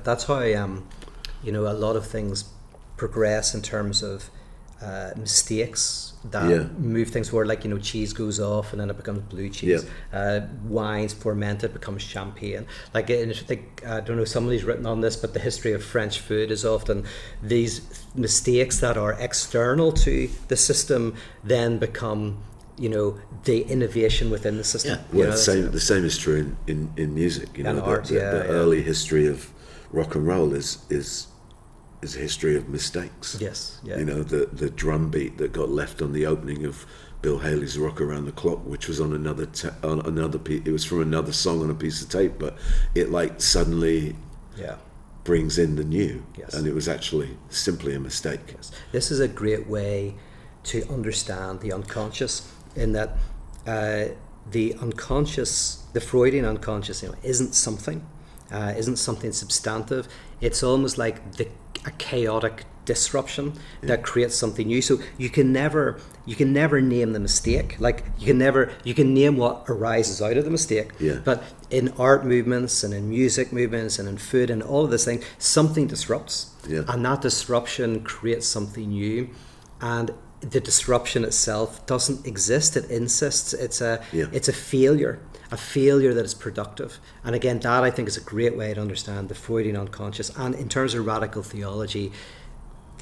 That's how a lot of things progress in terms of mistakes that move things forward. Like, cheese goes off and then it becomes blue cheese. Wine's fermented, becomes champagne. Like, I think, I don't know, somebody's written on this, but the history of French food is often these mistakes that are external to the system then become the innovation within the system. Well, the same is true in music. Art, the early history of rock and roll is a history of mistakes. Yes. Yeah. The drum beat that got left on the opening of Bill Haley's "Rock Around the Clock," which was on another it was from another song on a piece of tape, but it suddenly brings in the new, and it was actually simply a mistake. Yes. This is a great way to understand the unconscious, in that the unconscious, the Freudian unconscious, isn't something substantive. It's almost like a chaotic disruption that creates something new. So you can never name the mistake. Like, you can name what arises out of the mistake. But in art movements and in music movements and in food and all of this thing, something disrupts, and that disruption creates something new. And the disruption itself doesn't exist. It insists. It's a failure that is productive. And again, that I think is a great way to understand the Freudian unconscious. And in terms of radical theology,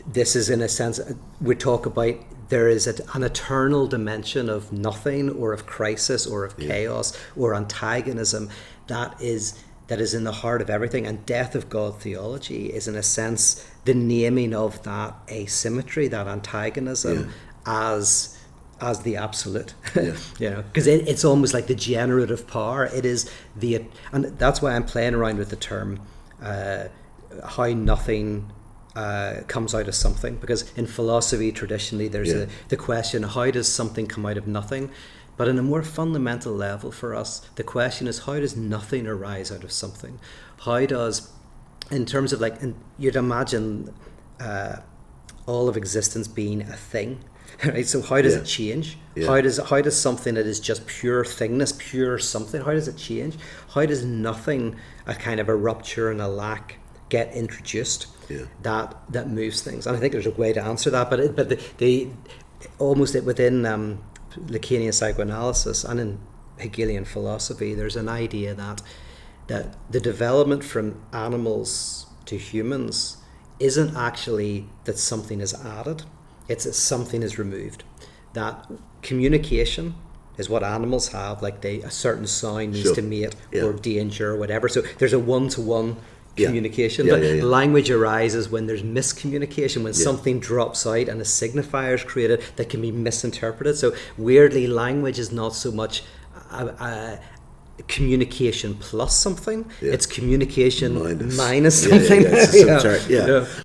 this is, in a sense, we talk about there is an eternal dimension of nothing, or of crisis, or of chaos, or antagonism that is in the heart of everything. And Death of God theology is, in a sense, the naming of that asymmetry, that antagonism, as the absolute. Because it's almost like the generative power. It is and that's why I'm playing around with the term how nothing comes out of something, because in philosophy traditionally there's the question, how does something come out of nothing? But in a more fundamental level for us, the question is, how does nothing arise out of something? How does, in terms of you'd imagine all of existence being a thing, right? So how does it change? How does something that is just pure thingness, pure something, how does it change? How does nothing, a kind of a rupture and a lack, get introduced that moves things? And I think there's a way to answer that, but the almost within Lacanian psychoanalysis and in Hegelian philosophy, there's an idea that the development from animals to humans isn't actually that something is added, it's that something is removed. That communication is what animals have, like a certain sound needs to mate or danger or whatever. So there's a one-to-one communication, but language arises when there's miscommunication, when something drops out and a signifier is created that can be misinterpreted. So weirdly, language is not so much a communication plus something, it's communication minus something.